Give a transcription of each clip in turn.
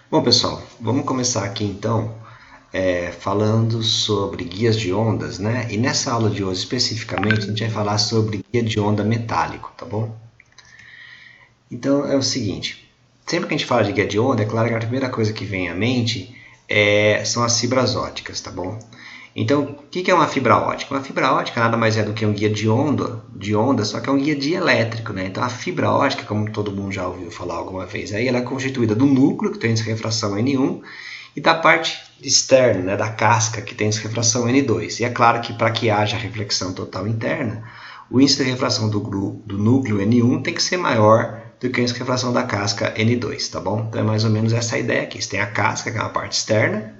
Bom, pessoal, vamos começar aqui então falando sobre guias de ondas, né? E nessa aula de hoje especificamente a gente vai falar sobre guia de onda metálico, tá bom? Então é o seguinte, sempre que a gente fala de guia de onda, é claro que a primeira coisa que vem à mente são as fibras óticas, tá bom? Então, o que é uma fibra ótica? Uma fibra ótica nada mais é do que um guia de onda, só que é um guia dielétrico, né? Então, a fibra ótica, como todo mundo já ouviu falar alguma vez, aí ela é constituída do núcleo, que tem refração N1, e da parte externa, né, da casca, que tem refração N2. E é claro que para que haja reflexão total interna, o índice de refração do núcleo N1 tem que ser maior do que o índice de refração da casca N2, tá bom? Então é mais ou menos essa a ideia aqui. Você tem a casca, que é uma parte externa,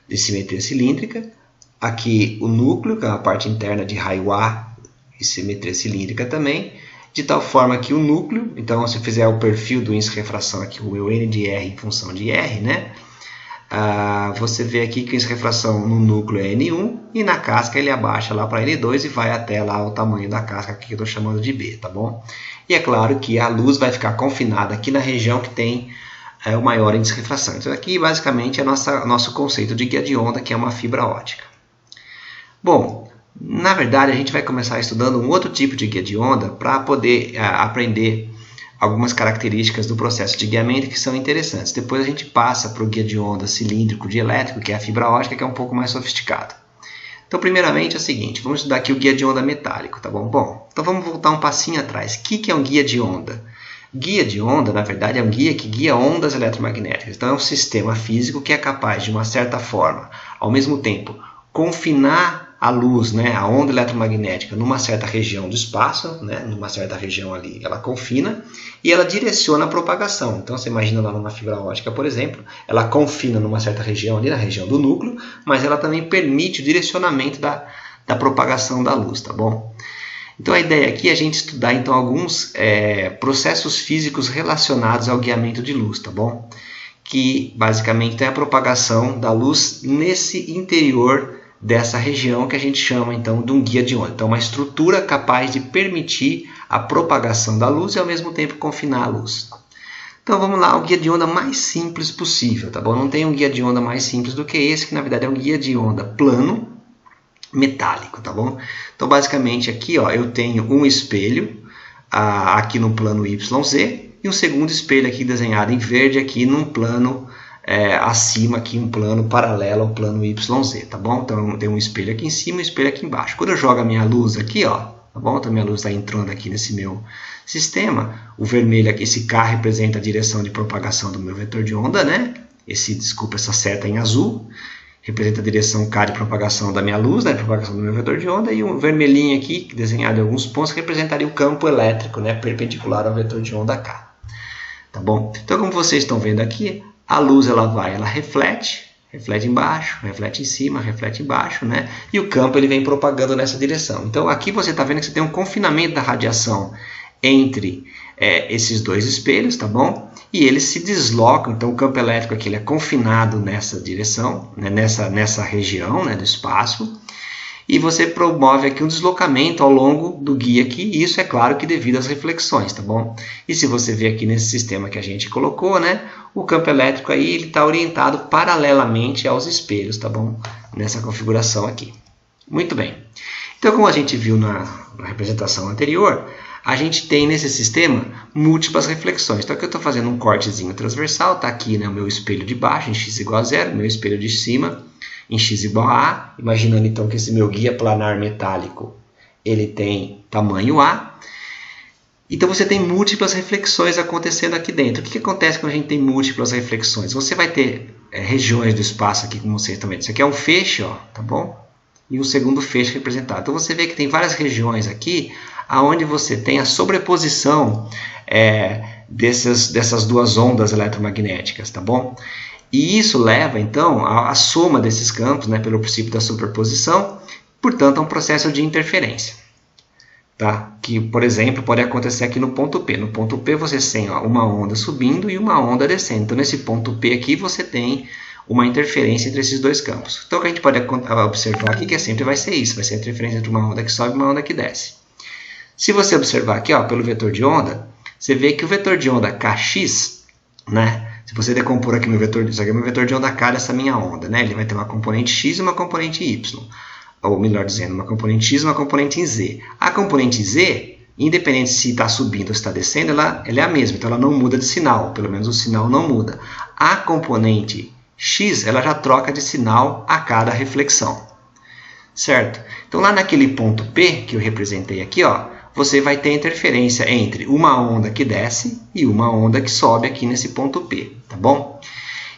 de simetria cilíndrica, aqui o núcleo, que é a parte interna de raio A e simetria cilíndrica também, de tal forma que o núcleo, então se eu fizer o perfil do índice de refração aqui, o meu N de R em função de R, né? Você vê aqui que o índice de refração no núcleo é N1 e na casca ele abaixa lá para N2 e vai até lá o tamanho da casca que eu estou chamando de B, tá bom? E é claro que a luz vai ficar confinada aqui na região que tem o maior índice de refração. Então aqui basicamente é nosso conceito de guia de onda, que é uma fibra ótica. Bom, na verdade a gente vai começar estudando um outro tipo de guia de onda para poder aprender algumas características do processo de guiamento que são interessantes. Depois a gente passa para o guia de onda cilíndrico dielétrico, que é a fibra ótica, que é um pouco mais sofisticado. Então, primeiramente é o seguinte, vamos estudar aqui o guia de onda metálico, tá bom? Bom, então vamos voltar um passinho atrás. O que é um guia de onda? Guia de onda, na verdade, é um guia que guia ondas eletromagnéticas. Então, é um sistema físico que é capaz, de uma certa forma, ao mesmo tempo, confinar a luz, né, a onda eletromagnética, numa certa região do espaço, né, numa certa região ali, ela confina e ela direciona a propagação. Então, você imagina lá numa fibra ótica, por exemplo, ela confina numa certa região ali, na região do núcleo, mas ela também permite o direcionamento da propagação da luz, tá bom? Então, a ideia aqui é a gente estudar então alguns processos físicos relacionados ao guiamento de luz, tá bom? Que basicamente é a propagação da luz nesse interior dessa região que a gente chama então de um guia de onda. Então, uma estrutura capaz de permitir a propagação da luz e ao mesmo tempo confinar a luz. Então vamos lá, o guia de onda mais simples possível, tá bom? Não tem um guia de onda mais simples do que esse, que na verdade é um guia de onda plano metálico, tá bom? Então basicamente aqui, ó, eu tenho um espelho aqui no plano YZ e um segundo espelho aqui desenhado em verde aqui num plano acima, aqui um plano paralelo ao plano YZ, tá bom? Então tem um espelho aqui em cima e um espelho aqui embaixo. Quando eu jogo a minha luz aqui, ó, tá bom? Então minha luz está entrando aqui nesse meu sistema. O vermelho aqui, esse K representa a direção de propagação do meu vetor de onda, né? Essa seta em azul representa a direção K de propagação da minha luz, né? Propagação do meu vetor de onda, e um vermelhinho aqui, desenhado em alguns pontos, representaria o campo elétrico, né? Perpendicular ao vetor de onda K. Tá bom? Então, como vocês estão vendo aqui, a luz ela reflete embaixo, reflete em cima, reflete embaixo, né? E o campo ele vem propagando nessa direção. Então aqui você está vendo que você tem um confinamento da radiação entre esses dois espelhos, tá bom? E eles se deslocam, então o campo elétrico aqui ele é confinado nessa direção, né? nessa região, né? do espaço. E você promove aqui um deslocamento ao longo do guia aqui, e isso é claro que devido às reflexões, tá bom? E se você ver aqui nesse sistema que a gente colocou, né, o campo elétrico aí ele está orientado paralelamente aos espelhos, tá bom? Nessa configuração aqui. Muito bem. Então, como a gente viu na representação anterior, a gente tem nesse sistema múltiplas reflexões. Então aqui eu estou fazendo um cortezinho transversal, está aqui, né, o meu espelho de baixo em x igual a 0, meu espelho de cima em x igual a A, imaginando então que esse meu guia planar metálico ele tem tamanho A. Então você tem múltiplas reflexões acontecendo aqui dentro. O que acontece quando a gente tem múltiplas reflexões? Você vai ter regiões do espaço aqui, como vocês estão vendo. Isso aqui é um feixe, ó, tá bom? E um segundo feixe representado. Então você vê que tem várias regiões aqui onde você tem a sobreposição dessas duas ondas eletromagnéticas, tá bom? E isso leva, então, à soma desses campos, né, pelo princípio da superposição, portanto, a um processo de interferência. Tá? Que, por exemplo, pode acontecer aqui no ponto P. No ponto P você tem uma onda subindo e uma onda descendo. Então, nesse ponto P aqui, você tem uma interferência entre esses dois campos. Então, o que a gente pode observar aqui que sempre vai ser isso. Vai ser a interferência entre uma onda que sobe e uma onda que desce. Se você observar aqui, ó, pelo vetor de onda, você vê que o vetor de onda Kx, né, Se você decompor aqui meu vetor, isso aqui é meu vetor de onda K dessa minha onda, né? Ele vai ter uma componente x e uma componente y. Ou melhor dizendo, uma componente x e uma componente em z. A componente z, independente se está subindo ou se está descendo, ela é a mesma, então ela não muda de sinal, pelo menos o sinal não muda. A componente x, ela já troca de sinal a cada reflexão, certo? Então lá naquele ponto P, que eu representei aqui, ó, você vai ter interferência entre uma onda que desce e uma onda que sobe aqui nesse ponto P, tá bom?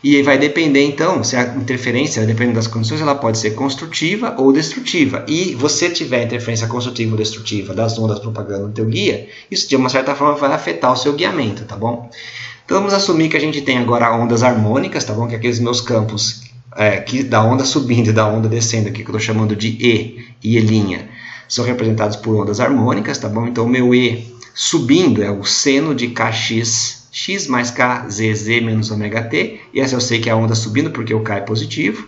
E aí vai depender, então, se a interferência, dependendo das condições, ela pode ser construtiva ou destrutiva. E você tiver interferência construtiva ou destrutiva das ondas propagando no teu guia, isso de uma certa forma vai afetar o seu guiamento, tá bom? Então vamos assumir que a gente tem agora ondas harmônicas, tá bom? Que aqueles meus campos que da onda subindo e da onda descendo aqui, que eu estou chamando de E E', são representados por ondas harmônicas, tá bom? Então o meu E subindo é o seno de Kx x mais k zz menos ômega t, e essa eu sei que é a onda subindo porque o k é positivo,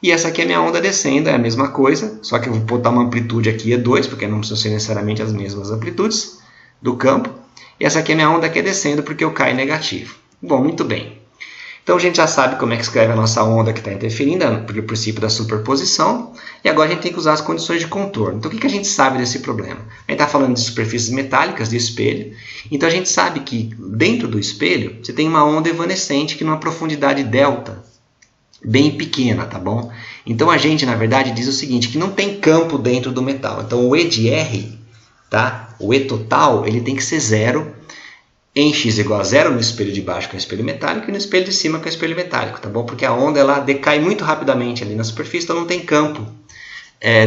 e essa aqui é a minha onda descendo, é a mesma coisa, só que eu vou botar uma amplitude aqui E2, porque não precisam ser necessariamente as mesmas amplitudes do campo, e essa aqui é a minha onda que é descendo porque o k é negativo. Bom, muito bem. Então a gente já sabe como é que escreve a nossa onda que está interferindo, pelo princípio da superposição, e agora a gente tem que usar as condições de contorno. Então o que a gente sabe desse problema? A gente está falando de superfícies metálicas, de espelho, então a gente sabe que dentro do espelho você tem uma onda evanescente que numa profundidade delta bem pequena, tá bom? Então a gente, na verdade, diz o seguinte, que não tem campo dentro do metal. Então o E de R, tá? O E total, ele tem que ser zero, em x igual a zero no espelho de baixo, que é o espelho metálico, e no espelho de cima, que é o espelho metálico, tá bom? Porque a onda ela decai muito rapidamente ali na superfície, então não tem campo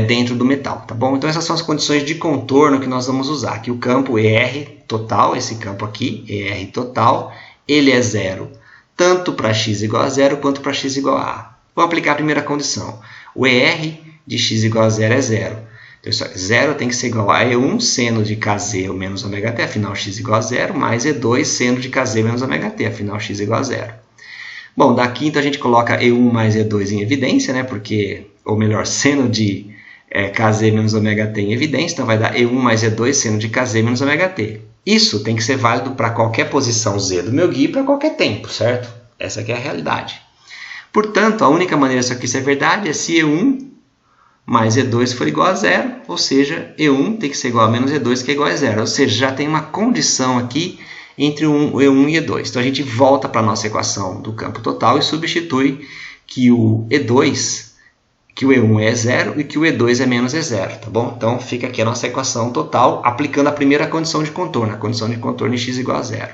dentro do metal, tá bom? Então essas são as condições de contorno que nós vamos usar. Aqui o campo ER total, esse campo aqui, ER total, ele é zero, tanto para x igual a zero quanto para x igual a A. Vamos aplicar a primeira condição. O ER de x igual a zero é zero. Então, isso aqui, zero tem que ser igual a E1 seno de Kz menos ômega t, afinal x igual a zero, mais E2 seno de Kz menos ômega t, afinal x igual a zero. Bom, daqui então a gente coloca E1 mais E2 em evidência, né? Porque, ou melhor, seno de Kz menos ômega t em evidência, então vai dar E1 mais E2 seno de Kz menos ômega t. Isso tem que ser válido para qualquer posição z do meu guia e para qualquer tempo, certo? Essa aqui é a realidade. Portanto, a única maneira disso aqui ser verdade é se E1 mais E2 for igual a zero, ou seja, E1 tem que ser igual a menos E2, que é igual a zero. Ou seja, já tem uma condição aqui entre o E1 e E2. Então a gente volta para a nossa equação do campo total e substitui que o E2, que o E1 é zero e que o E2 é menos E0, tá bom? Então fica aqui a nossa equação total, aplicando a primeira condição de contorno, a condição de contorno em x igual a zero.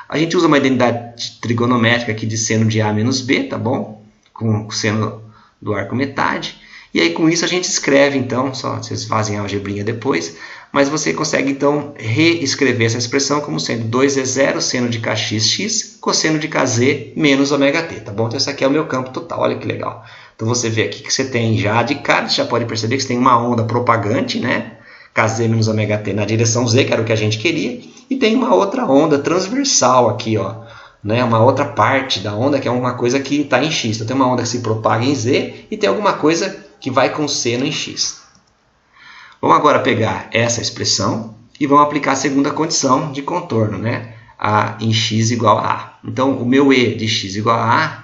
A gente usa uma identidade trigonométrica aqui de seno de A menos B, tá bom? Com o seno do arco metade. E aí com isso a gente escreve, então, só vocês fazem a algebrinha depois, mas você consegue então reescrever essa expressão como sendo 2E0 seno de Kxx cosseno de Kz menos ômega t, tá bom? Então esse aqui é o meu campo total, olha que legal. Então você vê aqui que você tem já de cara, você já pode perceber que você tem uma onda propagante, né? Kz menos ômega t na direção z, que era o que a gente queria, e tem uma outra onda transversal aqui, ó, né? Uma outra parte da onda que é uma coisa que está em x. Então tem uma onda que se propaga em z e tem alguma coisa que vai com seno em x. Vamos agora pegar essa expressão e vamos aplicar a segunda condição de contorno, né? A em x igual a A. Então, o meu E de x igual a A,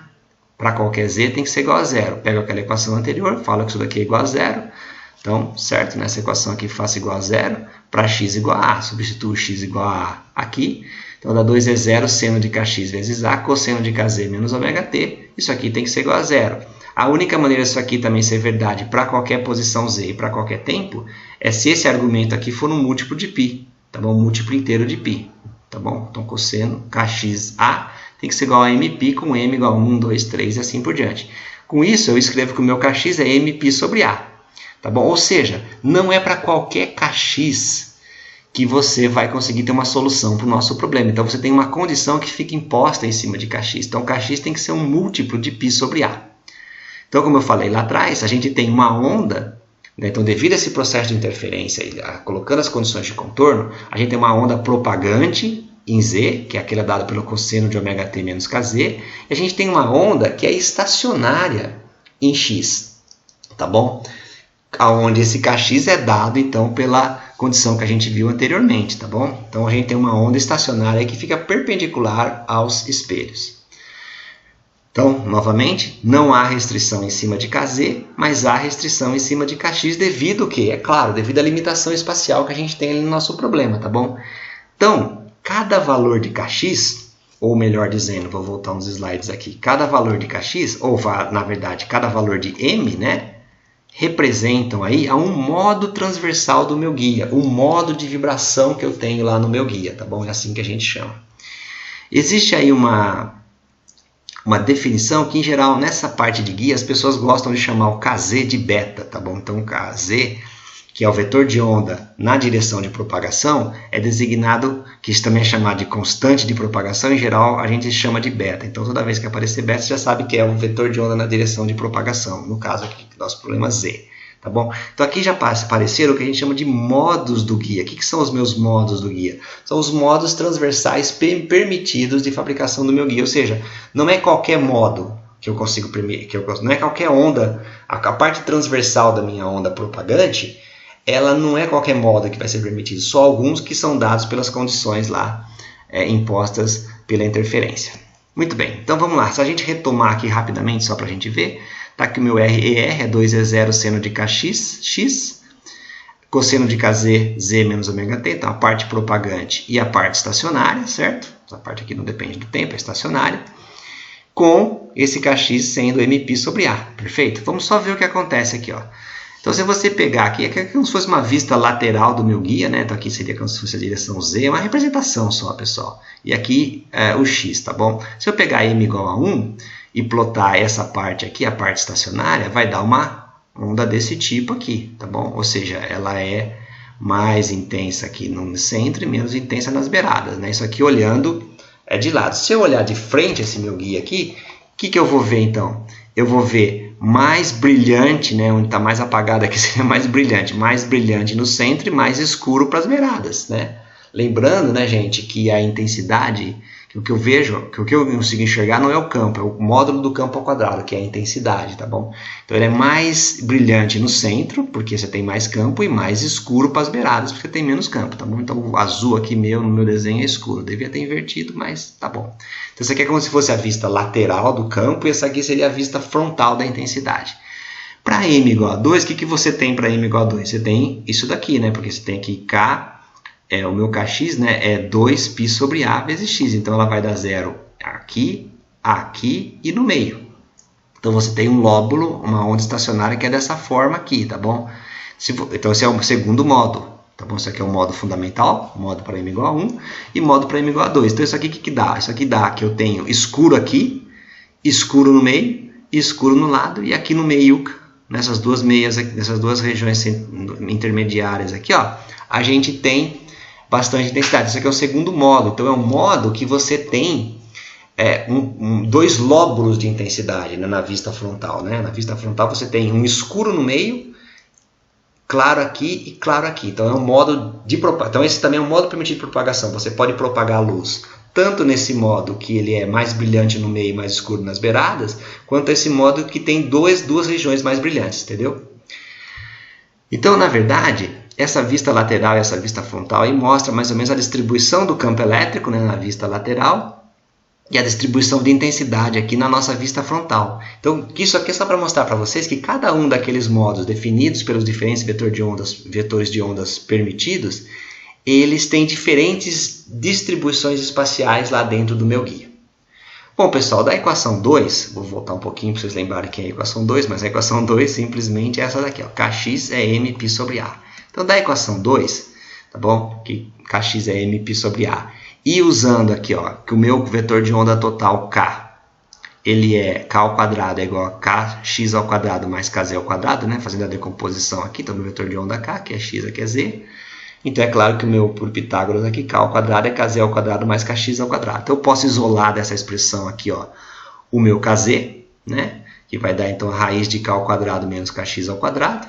para qualquer z, tem que ser igual a zero. Pego aquela equação anterior, falo que isso daqui é igual a zero. Então, certo, nessa equação aqui faço igual a zero. Para x igual a A, substituo x igual a A aqui. Então, dá 2E0 seno de Kx vezes A, cosseno de Kz menos ômega t. Isso aqui tem que ser igual a zero. A única maneira disso aqui também ser verdade para qualquer posição z e para qualquer tempo é se esse argumento aqui for um múltiplo de π, tá bom? Um múltiplo inteiro de π, tá bom? Então, cosseno Kxa tem que ser igual a mπ com m igual a 1, 2, 3 e assim por diante. Com isso, eu escrevo que o meu Kx é mπ sobre A, tá bom? Ou seja, não é para qualquer Kx que você vai conseguir ter uma solução para o nosso problema. Então, você tem uma condição que fica imposta em cima de Kx. Então, Kx tem que ser um múltiplo de π sobre A. Então, como eu falei lá atrás, a gente tem uma onda, né? Então, devido a esse processo de interferência, colocando as condições de contorno, a gente tem uma onda propagante em z, que é aquela dada pelo cosseno de ômega t menos kz, e a gente tem uma onda que é estacionária em x, tá bom? Onde esse Kx é dado, então, pela condição que a gente viu anteriormente, tá bom? Então, a gente tem uma onda estacionária que fica perpendicular aos espelhos. Então, novamente, não há restrição em cima de Kz, mas há restrição em cima de Kx devido ao quê? É claro, devido à limitação espacial que a gente tem ali no nosso problema, tá bom? Então, cada valor de Kx, ou melhor dizendo, vou voltar uns slides aqui, cada valor de Kx, ou na verdade, cada valor de M, né, representam aí a um modo transversal do meu guia, o modo de vibração que eu tenho lá no meu guia, tá bom? É assim que a gente chama. Existe aí uma definição que, em geral, nessa parte de guia, as pessoas gostam de chamar o Kz de beta, tá bom? Então, o Kz, que é o vetor de onda na direção de propagação, é designado, que isso também é chamado de constante de propagação, em geral, a gente chama de beta. Então, toda vez que aparecer beta, você já sabe que é o vetor de onda na direção de propagação, no caso aqui, nosso problema Z. Tá bom? Então aqui já apareceram o que a gente chama de modos do guia. O que são os meus modos do guia? São os modos transversais permitidos de fabricação do meu guia. Ou seja, não é qualquer modo que eu consigo não é qualquer onda. A parte transversal da minha onda propagante, ela não é qualquer modo que vai ser permitido. Só alguns que são dados pelas condições lá impostas pela interferência. Muito bem, então vamos lá. Se a gente retomar aqui rapidamente, só para a gente ver. Tá aqui o meu RER é 2E0 seno de Kx, x, cosseno de Kz, z menos ômega t, então a parte propagante e a parte estacionária, certo? Essa parte aqui não depende do tempo, é estacionária, com esse Kx sendo mπ sobre A, perfeito? Vamos só ver o que acontece aqui, ó. Então, se você pegar aqui, é como se fosse uma vista lateral do meu guia, né? Então, aqui seria como se fosse a direção z, é uma representação só, pessoal. E aqui o x, tá bom? Se eu pegar m igual a 1 e plotar essa parte aqui, a parte estacionária, vai dar uma onda desse tipo aqui, tá bom? Ou seja, ela é mais intensa aqui no centro e menos intensa nas beiradas, né? Isso aqui olhando de lado. Se eu olhar de frente esse meu guia aqui, o que eu vou ver então? Eu vou ver mais brilhante, né? Onde está mais apagado aqui seria mais brilhante no centro e mais escuro para as beiradas, né? Lembrando, né, gente, que a intensidade, que o que eu vejo, que o que eu consigo enxergar não é o campo, é o módulo do campo ao quadrado, que é a intensidade, tá bom? Então ele é mais brilhante no centro, porque você tem mais campo, e mais escuro para as beiradas, porque tem menos campo, tá bom? Então o azul aqui no meu desenho é escuro, devia ter invertido, mas tá bom. Então isso aqui é como se fosse a vista lateral do campo, e essa aqui seria a vista frontal da intensidade. Para m igual a 2, o que você tem para m igual a 2? Você tem isso daqui, né? Porque você tem aqui K, o meu Kx, né, é 2π sobre A vezes x. Então, ela vai dar zero aqui, aqui e no meio. Então, você tem um lóbulo, uma onda estacionária que é dessa forma aqui, tá bom? Então, esse é o segundo modo, tá bom? Isso aqui é o modo fundamental, modo para m igual a 1 e modo para m igual a 2. Então, isso aqui o que dá? Isso aqui dá que eu tenho escuro aqui, escuro no meio, escuro no lado e aqui no meio, nessas duas meias, nessas duas regiões intermediárias aqui, ó, a gente tem bastante intensidade. Isso aqui é o segundo modo. Então, é um modo que você tem dois lóbulos de intensidade, né, na vista frontal. Né? Na vista frontal, você tem um escuro no meio, claro aqui e claro aqui. Então, é um modo de propagação. Então, esse também é um modo permitido de propagação. Você pode propagar a luz tanto nesse modo que ele é mais brilhante no meio e mais escuro nas beiradas, quanto esse modo que tem duas regiões mais brilhantes, entendeu? Então, na verdade, essa vista lateral e essa vista frontal aí mostra mais ou menos a distribuição do campo elétrico, né, na vista lateral e a distribuição de intensidade aqui na nossa vista frontal. Então, isso aqui é só para mostrar para vocês que cada um daqueles modos definidos pelos diferentes vetores de ondas permitidos, eles têm diferentes distribuições espaciais lá dentro do meu guia. Bom, pessoal, da equação 2, vou voltar um pouquinho para vocês lembrarem que é a equação 2, mas a equação 2 simplesmente é essa daqui, ó, Kx é mπ sobre A. Então, da equação 2, tá bom? Que Kx é mπ sobre A. E usando aqui, ó, que o meu vetor de onda total K, ele é K ao quadrado é igual a Kx ao quadrado mais Kz ao quadrado, né? Fazendo a decomposição aqui, então, meu vetor de onda K, aqui é x, aqui é z. Então, é claro que o meu, por Pitágoras aqui, K ao quadrado é Kz ao quadrado mais Kx ao quadrado. Então, eu posso isolar dessa expressão aqui, ó, o meu Kz, né? Que vai dar, então, a raiz de K ao quadrado menos Kx ao quadrado.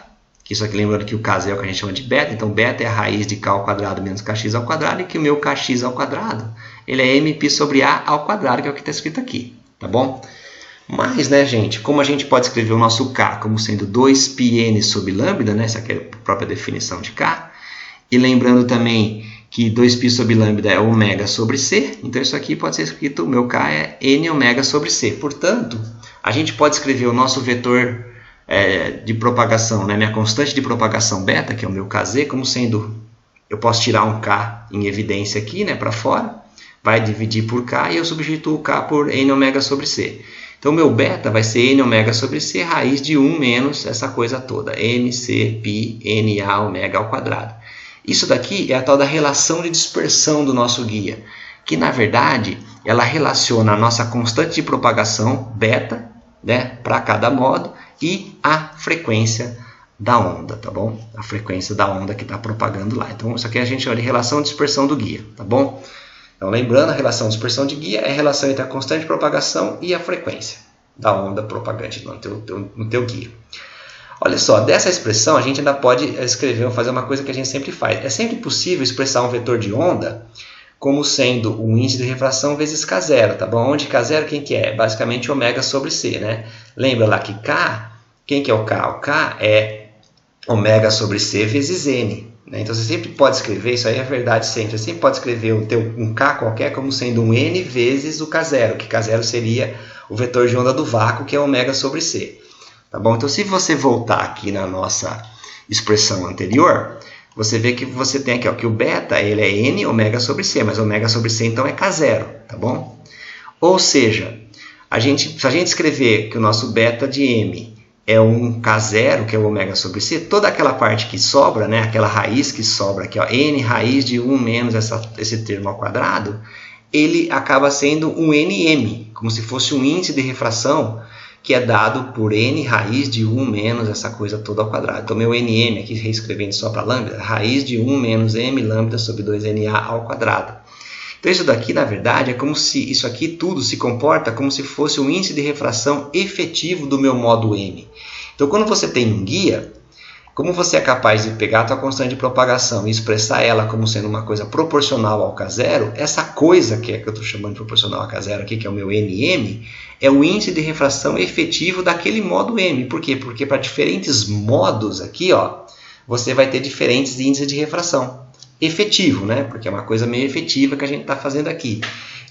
Isso aqui, lembrando que o Kz é o que a gente chama de beta. Então, beta é a raiz de K ao quadrado menos Kx ao quadrado. E que o meu Kx ao quadrado, ele é mπ sobre A ao quadrado, que é o que está escrito aqui. Tá bom? Mas, né, gente, como a gente pode escrever o nosso K como sendo 2πn sobre lambda, né? Essa aqui é a própria definição de K. E lembrando também que 2π sobre lambda é ômega sobre c, então isso aqui pode ser escrito, o meu k é n ômega sobre c. Portanto, a gente pode escrever o nosso vetor de propagação, né, minha constante de propagação beta, que é o meu kz, como sendo, eu posso tirar um k em evidência aqui, né, para fora, vai dividir por k e eu substituo o k por n ômega sobre c. Então, meu beta vai ser n ômega sobre c, raiz de 1 menos essa coisa toda, nc π na ômega ao quadrado. Isso daqui é a tal da relação de dispersão do nosso guia, que na verdade ela relaciona a nossa constante de propagação, beta, né, para cada modo, e a frequência da onda, tá bom? A frequência da onda que está propagando lá. Então, isso aqui a gente chama de relação de dispersão do guia, tá bom? Então, lembrando, a relação de dispersão de guia é a relação entre a constante de propagação e a frequência da onda propagante no teu guia. Olha só, dessa expressão a gente ainda pode escrever ou fazer uma coisa que a gente sempre faz. É sempre possível expressar um vetor de onda como sendo o índice de refração vezes K0, tá bom? Onde K0 quem que é? Basicamente ômega sobre C, né? Lembra lá que K, quem que é o K? O K é ômega sobre C vezes N. Né? Então você sempre pode escrever, isso aí é verdade sempre, você sempre pode escrever um K qualquer como sendo um N vezes o K0, que K0 seria o vetor de onda do vácuo, que é ômega sobre C. Tá bom? Então, se você voltar aqui na nossa expressão anterior, você vê que você tem aqui, ó, que o beta ele é n ômega sobre c, mas ômega sobre c então é k0, tá bom? Ou seja, se a gente escrever que o nosso beta de m é um k0, que é o ômega sobre c, toda aquela parte que sobra, né, aquela raiz que sobra aqui, ó, n raiz de 1 menos esse termo ao quadrado, ele acaba sendo um nm, como se fosse um índice de refração que é dado por n raiz de 1 menos essa coisa toda ao quadrado. Então, meu nm, aqui reescrevendo só para lambda, raiz de 1 menos m lambda sobre 2na ao quadrado. Então, isso daqui, na verdade, é como se isso aqui tudo se comporta como se fosse um índice de refração efetivo do meu modo m. Então, quando você tem um guia, como você é capaz de pegar a tua constante de propagação e expressar ela como sendo uma coisa proporcional ao K0, essa coisa que eu estou chamando de proporcional ao K0 aqui, que é o meu nm, é o índice de refração efetivo daquele modo m. Por quê? Porque para diferentes modos aqui, ó, você vai ter diferentes índices de refração. Efetivo, né? Porque é uma coisa meio efetiva que a gente está fazendo aqui.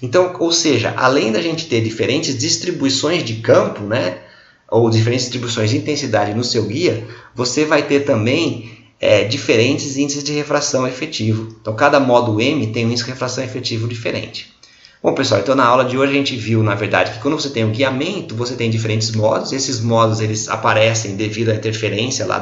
Então, ou seja, além da gente ter diferentes distribuições de campo, né? Ou diferentes distribuições de intensidade no seu guia, você vai ter também diferentes índices de refração efetivo. Então, cada modo M tem um índice de refração efetivo diferente. Bom, pessoal, então na aula de hoje a gente viu, na verdade, que quando você tem um guiamento, você tem diferentes modos. Esses modos eles aparecem devido à interferência lá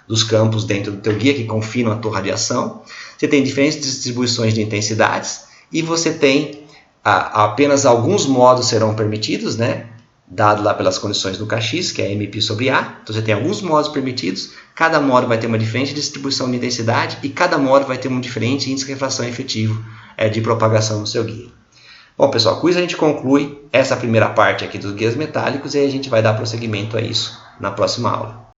dos campos dentro do teu guia, que confinam a tua radiação. Você tem diferentes distribuições de intensidades e você tem apenas alguns modos serão permitidos, né? Dado lá pelas condições do Kx, que é mπ sobre A. Então você tem alguns modos permitidos, cada modo vai ter uma diferente distribuição de intensidade e cada modo vai ter um diferente índice de refração efetivo de propagação no seu guia. Bom, pessoal, com isso a gente conclui essa primeira parte aqui dos guias metálicos e aí a gente vai dar prosseguimento a isso na próxima aula.